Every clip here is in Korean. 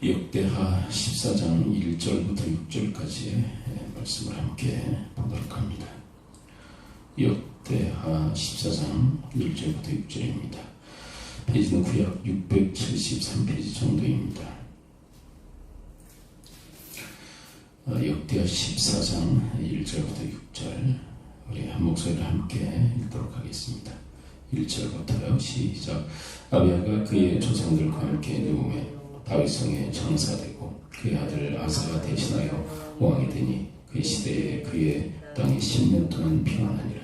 역대하 14장 1절부터 6절까지의 말씀을 함께 보도록 합니다. 역대하 14장 1절부터 6절입니다. 페이지는 구약 673페이지 정도입니다. 역대하 14장 1절부터 6절 우리 한 목소리를 함께 읽도록 하겠습니다. 1절부터요. 시작. 아비야가 그의 조상들과 함께 누움에 다윗성에 장사되고 그의 아들 아사가 대신하여 왕이 되니 그의 시대에 그의 땅이 10년 동안 평안하니라.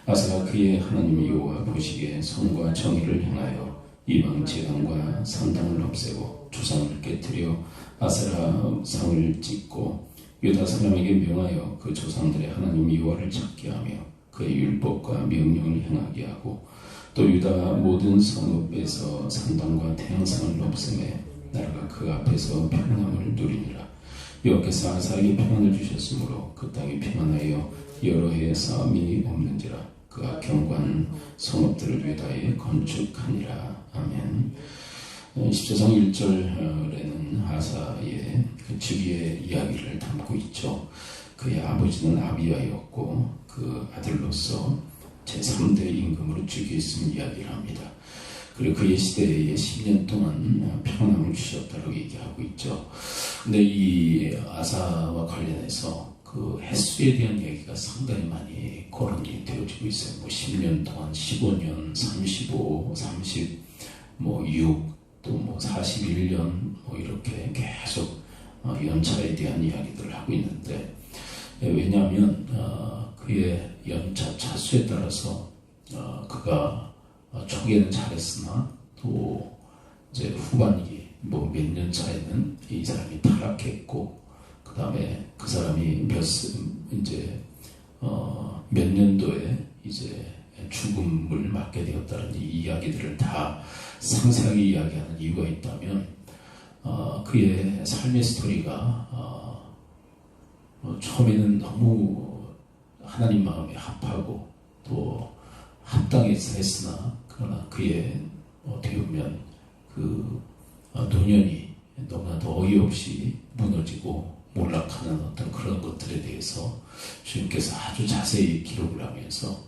아사가 그의 하나님 여호와 보시기에 선과 정의를 행하여 이방 제단과 산당을 없애고 조상을 깨뜨려 아세라 상을 찍고 유다 사람에게 명하여 그 조상들의 하나님 여호와를 찾게 하며 그의 율법과 명령을 행하게 하고 또 유다 모든 성읍에서 산당과 태양상을 없애매 나라가 그 앞에서 평안함을 누리니라. 여호와께서 아사에게 평안을 주셨으므로 그 땅이 평안하여 여러 해의 싸움이 없는지라. 그가 경관 성읍들을 유다에 건축하니라. 아멘. 14장 1절에는 아사의 즉위의 이야기를 담고 있죠. 그의 아버지는 아비야였고 그 아들로서 제3대 임금으로 즉위했음을 이야기를 합니다. 그리고 그의 시대에 10년 동안 평안함을 주셨다고 얘기하고 있죠. 근데 이 아사와 관련해서 그 횟수에 대한 얘기가 상당히 많이 거론이 되어지고 있어요. 10년 동안 15년, 35, 30, 6, 또 41년 이렇게 계속 연차에 대한 이야기들을 하고 있는데 왜냐하면 그의 연차 차수에 따라서 그가 초기에는 잘했으나 또 이제 후반기 몇 년 차에는 이 사람이 타락했고 그 다음에 그 사람이 몇 년도에 이제 죽음을 맞게 되었다는 이 이야기들을 다 상세하게 이야기하는 이유가 있다면 그의 삶의 스토리가 처음에는 너무 하나님 마음에 합하고 또 합당해서 했으나 그러나 그의 어떻게 보면 그 노년이 너무나도 어이없이 무너지고 몰락하는 어떤 그런 것들에 대해서 주님께서 아주 자세히 기록을 하면서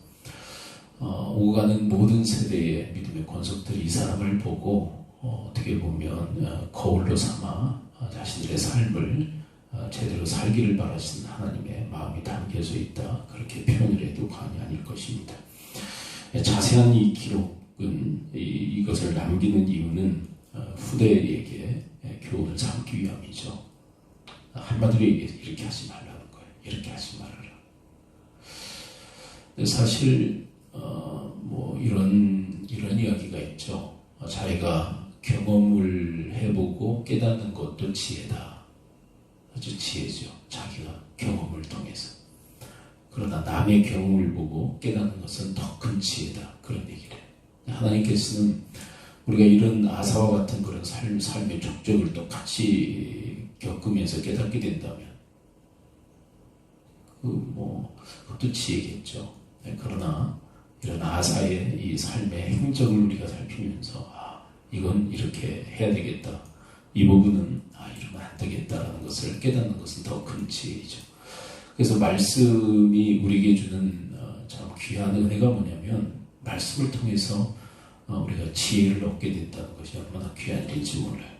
오가는 모든 세대의 믿음의 권속들이 이 사람을 보고 어떻게 보면 거울로 삼아 자신들의 삶을 제대로 살기를 바라시는 하나님의 마음이 담겨져 있다. 그렇게 표현을 해도 과언이 아닐 것입니다. 자세한 이 기록은 이것을 남기는 이유는 후대에게 교훈을 삼기 위함이죠. 한마디로 이렇게 하지 말라는 거예요. 이렇게 하지 말아라. 사실 이런 이야기가 있죠. 자기가 경험을 해보고 깨닫는 것도 지혜다. 아주 지혜죠. 자기가 경험을 통해서. 그러나 남의 경험을 보고 깨닫는 것은 더 큰 지혜다. 그런 얘기를 해요. 하나님께서는 우리가 이런 아사와 같은 그런 삶의 족적을 또 같이 겪으면서 깨닫게 된다면 그것도 지혜겠죠. 그러나 이런 아사의 이 삶의 행적을 우리가 살피면서 이건 이렇게 해야 되겠다. 이 부분은 이러면 안 되겠다라는 것을 깨닫는 것은 더 큰 지혜이죠. 그래서 말씀이 우리에게 주는 참 귀한 은혜가 뭐냐면 말씀을 통해서 우리가 지혜를 얻게 된다는 것이 얼마나 귀한 일인지 몰라요.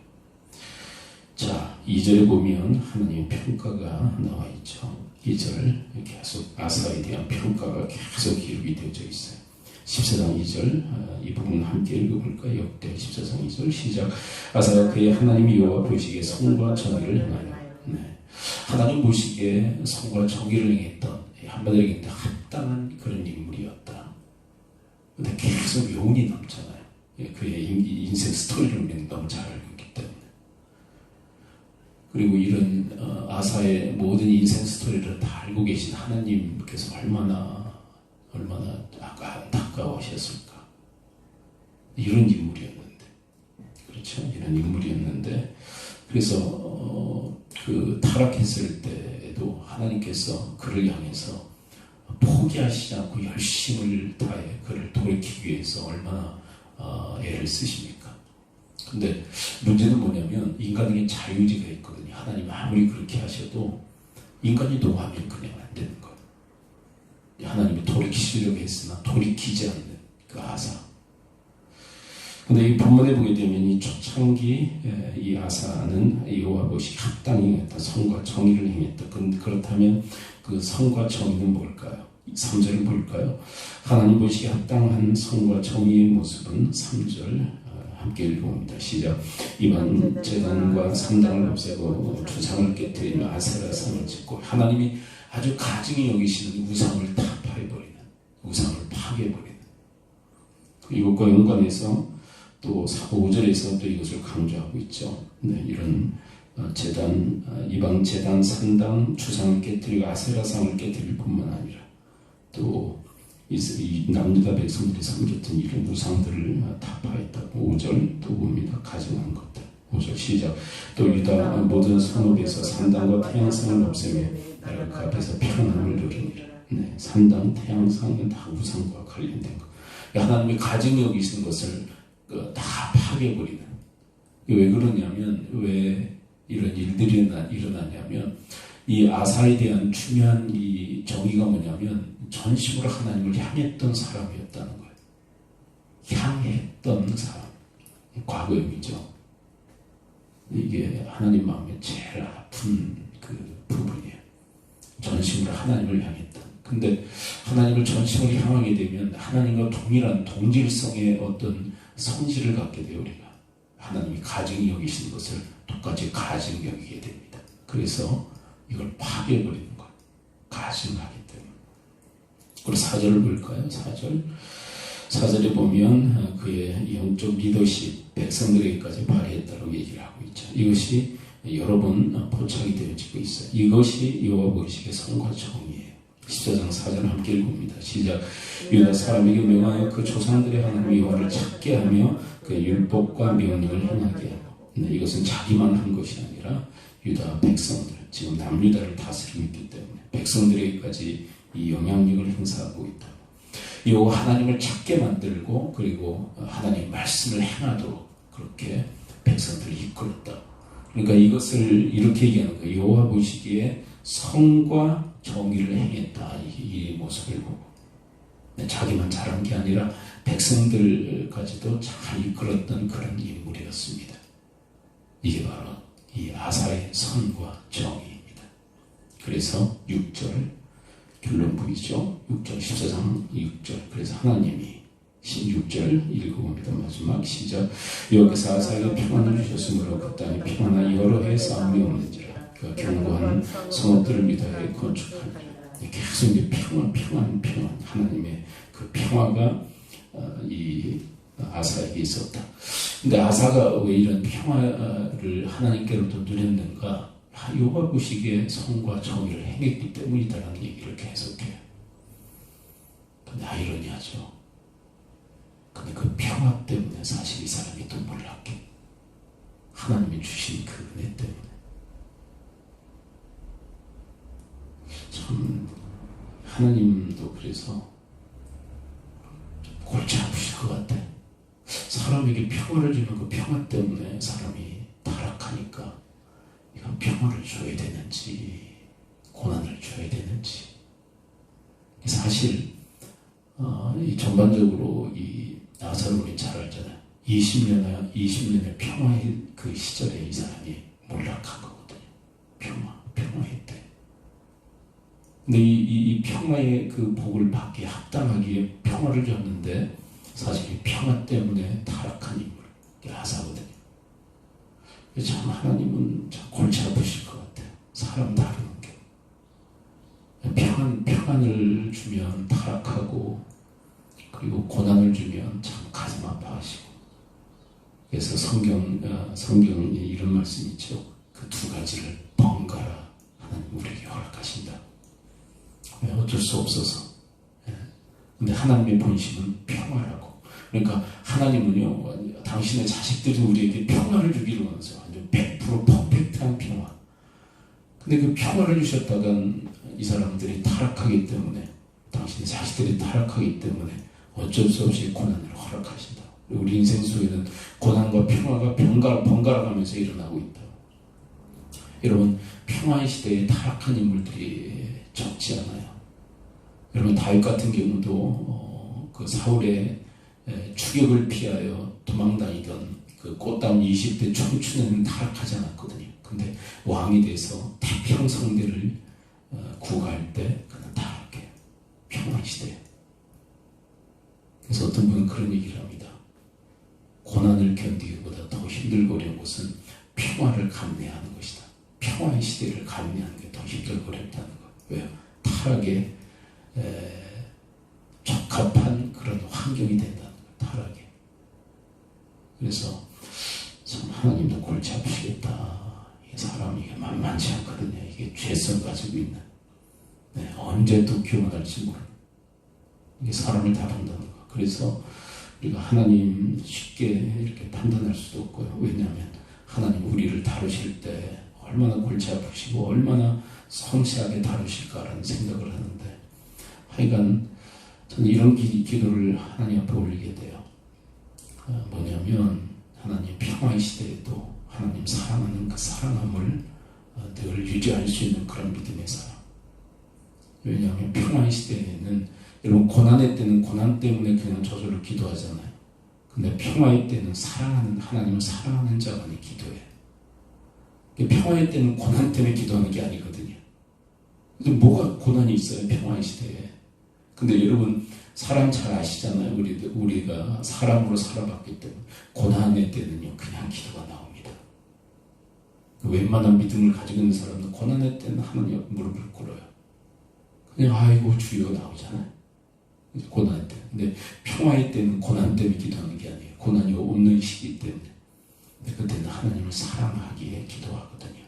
자, 2절에 보면 하나님의 평가가 나와 있죠. 2절 계속 아사에 대한 평가가 계속 기록이 되어져 있어요. 14장 2절 이 부분 함께 읽어볼까요? 역대 14장 2절 시작. 아사가 그의 하나님 여호와 보시기에 선과 정의를 행하여 하나님 보시기에 선과 정의를 행했던 한마디로 얘기했는데 합당한 그런 인물이었다. 근데 계속 교훈이 남잖아요. 그의 인생 스토리를 우리는 너무 잘 알고 있기 때문에. 그리고 이런 아사의 모든 인생 스토리를 다 알고 계신 하나님께서 얼마나 안타까워하셨을까. 이런 인물이었는데. 그렇죠? 이런 인물이었는데 그래서 그 타락했을 때에도 하나님께서 그를 향해서 포기하시지 않고 열심을 다해 그를 돌이키기 위해서 얼마나 애를 쓰십니까? 근데 문제는 뭐냐면 인간에게 자유의지가 있거든요. 하나님 아무리 그렇게 하셔도 인간이 노하면 그냥 안 되는 거예요. 하나님이 돌이키시려고 했으나 돌이키지 않는 그 아사. 근데 이 본문에 보게 되면 이 초창기 이 아사는 여호와 보시기에 합당히 행했다. 선과 정의를 행했다. 그렇다면 그 선과 정의는 뭘까요? 3절을 볼까요? 하나님 보시기에 합당한 선과 정의의 모습은 3절 함께 읽어봅니다. 시작. 이방 제단과 산당을 없애고 주상을 깨뜨리며 아세라 상을 짓고 하나님이 아주 가증히 여기시는 우상을 타파해버리는, 우상을 파괴해버리는. 이것과 연관해서 또 5절에서 또 이것을 강조하고 있죠. 네, 이런 제단, 이방 제단, 산당, 주상을 깨뜨리고 아세라상을 깨뜨릴 뿐만 아니라 또 이 남유다 백성들이 섬겼던 이런 우상들을 타파했다고 5절 또 봅니다. 가증한 것들. 5절 시작. 또 유다 모든 성읍에서 산당과 태양상을 없애며 내가 그 앞에서 평안함을 누리니라. 네, 산당, 태양상은 다 우상과 관련된 것. 하나님이 가증히 여기시는 것을 다 파괴해버리는. 왜 그러냐면, 왜 이런 일들이 일어나냐면, 이 아사에 대한 중요한 이 정의가 뭐냐면, 전심으로 하나님을 향했던 사람이었다는 거예요. 향했던 사람. 과거형이죠. 이게 하나님 마음에 제일 아픈 그 부분이에요. 전심으로 하나님을 향했다. 근데 하나님을 전심으로 향하게 되면 하나님과 동일한 동질성의 어떤 성질을 갖게 돼요. 우리가 하나님이 가증히 여기시는 것을 똑같이 가증히 여기게 됩니다. 그래서 이걸 파괴해버리는 거예요. 가증하기 때문에. 그리고 4절을 볼까요? 4절에 보면 그의 영적 리더십 백성들에게까지 발휘했다고 얘기를 하고 있죠. 이것이 여러 번 포착이 되어지고 있어요. 이것이 여호와 보시기에 선과 정의예요. 14장 4절 함께 읽습니다. 시작. 유다 사람에게 명하여 그 조상들의 하나님 여호와를 찾게 하며 그 율법과 명령을 행하게 하고. 네, 이것은 자기만 한 것이 아니라 유다 백성들, 지금 남유다를 다스리고 있기 때문에 백성들에게까지 이 영향력을 행사하고 있다. 여호와 하나님을 찾게 만들고 그리고 하나님 말씀을 행하도록 그렇게 백성들을 이끌었다. 그러니까 이것을 이렇게 얘기하는 거예요. 여호와 보시기에 선과 정의를 행했다. 이 모습을 보고 자기만 잘한 게 아니라 백성들까지도 잘 이끌었던 그런 인물이었습니다. 이게 바로 이 아사의 선과 정의입니다. 그래서 6절 결론 보이죠? 6절 14장 6절. 그래서 하나님이 16절 읽어봅니다. 마지막 시작. 여호와께서 아사에게 평안을 주셨으므로 그 땅에 평안한 여러 해 싸움이 없는지라. 그 견고한 성읍들을 위하여 건축하니라. 계속 이제 평안. 하나님의 그 평화가 이 아사에게 있었다. 근데 아사가 왜 이런 평화를 하나님께로부터 누렸는가? 여호와 보시기에 선과 정의를 행했기 때문이다라는 얘기를 계속해요. 근데 아이러니하죠. 근데 그 평화 때문에 사실 이 사람이 또 몰랐게 하나님이 주신 그 은혜 때문에 참 하나님도 그래서 골치 아프실 것 같아. 사람에게 평화를 주는 그 평화 때문에 사람이 타락하니까 이건 평화를 줘야 되는지 고난을 줘야 되는지. 사실 이 전반적으로 이 아사를 잘 알잖아요. 20년의 평화의 그 시절에 이 사람이 몰락한 거거든요. 평화했대. 근데 이 평화의 그 복을 받기에 합당하기에 평화를 줬는데 사실 이 평화 때문에 타락한 인물, 아사거든요. 참 하나님은 참 골치 아프실 것 같아요. 사람 다루는 게. 평안을 주면 타락하고 그리고 고난을 주면 참 가슴 아파하시고. 그래서 성경에 이런 말씀이 있죠. 그 두 가지를 번갈아 하나님 우리에게 허락하신다. 어쩔 수 없어서. 근데 하나님의 본심은 평화라고. 그러니까 하나님은요, 당신의 자식들이 우리에게 평화를 주기로 하면서 완전 100% 퍼펙트한 평화. 근데 그 평화를 주셨다간 이 사람들이 타락하기 때문에, 당신의 자식들이 타락하기 때문에 어쩔 수 없이 고난을 허락하신다. 우리 인생 속에는 고난과 평화가 번갈아 가면서 일어나고 있다. 여러분, 평화의 시대에 타락한 인물들이 적지 않아요. 여러분, 다윗 같은 경우도 그 사울의 추격을 피하여 도망다니던 그 꽃다운 20대 청춘에는 타락하지 않았거든요. 근데 왕이 돼서 태평성대를 구가할 때 그는 타락해요. 평화의 시대에. 그래서 어떤 분은 그런 얘기를 합니다. 고난을 견디기보다 더 힘들고 어려운 것은 평화를 감내하는 것이다. 평화의 시대를 감내하는 게 더 힘들고 어렵다는 것. 왜요? 타락에 적합한 그런 환경이 된다는 거예요. 타락에. 그래서 참 하나님도 골치 아프시겠다. 사람이 이게 만만치 않거든요. 이게 죄성 가지고 있는. 언제 또 교만할지 모르는. 이게 사람을 다룬다는 거. 그래서 우리가 하나님 쉽게 이렇게 판단할 수도 없고요. 왜냐하면 하나님 우리를 다루실 때 얼마나 골치 아프시고 얼마나 섬세하게 다루실까라는 생각을 하는데, 하여간 저는 이런 기도를 하나님 앞에 올리게 돼요. 뭐냐면 하나님 평화의 시대에도 하나님 사랑하는 그 사랑함을 늘 유지할 수 있는 그런 믿음의 사랑. 왜냐하면 평화의 시대에는 여러분, 고난의 때는 고난 때문에 그냥 저절로 기도하잖아요. 근데 평화의 때는 사랑하는, 하나님을 사랑하는 자만이 기도해요. 평화의 때는 고난 때문에 기도하는 게 아니거든요. 근데 뭐가 고난이 있어요, 평화의 시대에. 근데 여러분, 사람 잘 아시잖아요. 우리가 사람으로 살아봤기 때문에. 고난의 때는요, 그냥 기도가 나옵니다. 웬만한 믿음을 가지고 있는 사람은 고난의 때는 하나님 앞에 무릎을 꿇어요. 그냥 아이고 주여 나오잖아요. 고난의 때. 근데 평화의 때는 고난 때문에 기도하는 게 아니에요. 고난이 없는 시기 때문에. 근데 그때는 하나님을 사랑하기에 기도하거든요.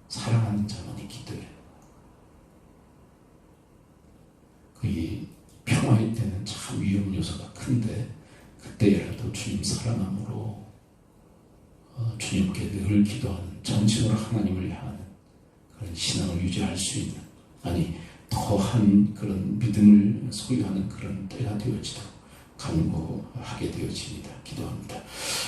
사랑하는 자만이 기도해요. 이 평화의 때는 참 위험 요소가 큰데, 그때라도 주님 사랑함으로 주님께 늘 기도하는, 전심으로 하나님을 향하는 그런 신앙을 유지할 수 있는, 아니 더한 그런 믿음을 소유하는 그런 때가 되어지도록 간구하게 되어집니다. 기도합니다.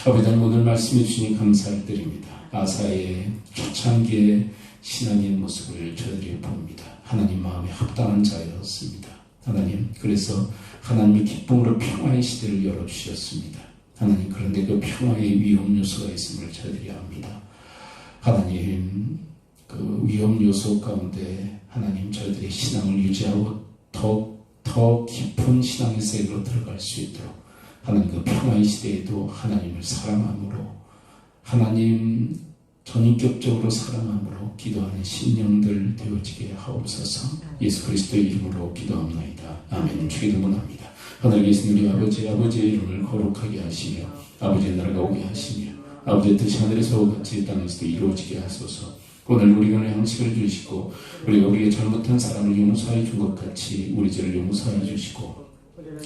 아버지 하나님, 오늘 말씀해 주시니 감사를 드립니다. 아사의 초창기의 신앙의 모습을 저희들이 봅니다. 하나님 마음에 합당한 자였습니다. 하나님, 그래서 하나님의 기쁨으로 평화의 시대를 열어주셨습니다. 하나님, 그런데 그 평화의 위험 요소가 있음을 저희들이 압니다. 하나님, 그 위험 요소 가운데 하나님, 저희들의 신앙을 유지하고 더 깊은 신앙의 세계로 들어갈 수 있도록 하나님, 그 평화의 시대에도 하나님을 사랑함으로, 하나님 전인격적으로 사랑함으로 기도하는 심령들 되어지게 하옵소서. 예수 그리스도의 이름으로 기도합나이다. 아멘. 주기도문합니다. 하늘에 계신 우리 아버지의 이름을 거룩하게 하시며 아버지의 나라가 오게 하시며 아버지의 뜻이 하늘에서 같이 땅에서도 이루어지게 하소서. 오늘 우리가 오늘 양식을 주시고 우리가 우리의 잘못한 사람을 용서해 준 것 같이 우리 죄를 용서해 주시고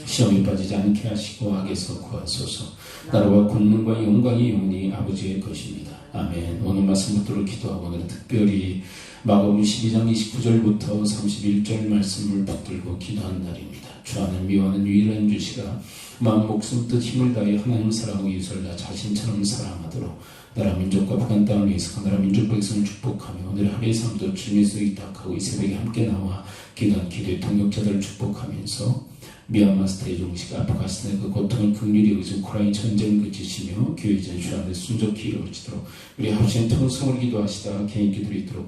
시험에 빠지지 않게 하시고 악에서 구하소서. 나라와 권능과 영광이 영원히 아버지의 것입니다. 아멘. 오늘 말씀 붙들어 기도하고 오늘은 특별히 마가복음 12장 29절부터 31절 말씀을 붙들고 기도한 날입니다. 주 안에 미워하는 유일한 주시가 마음 목숨 뜻 힘을 다해 하나님 사랑하고 이웃을 나 자신처럼 사랑하도록 나라 민족과 북한 땅을 위해서 나라 민족 백성을 축복하며 오늘 하루의 삶도 주님에서 이탁하고 이 새벽에 함께 나와 기도한 기도의 동역자들을 축복하면서 미얀마 스테이 종식 아프가니스탄의 그 고통을 긍휼히 여기신 코라인 전쟁을 그치시며 교회 전주 안에 순적히 이루어지도록 우리 하루신 통성을 기도하시다 개인 기도를 있도록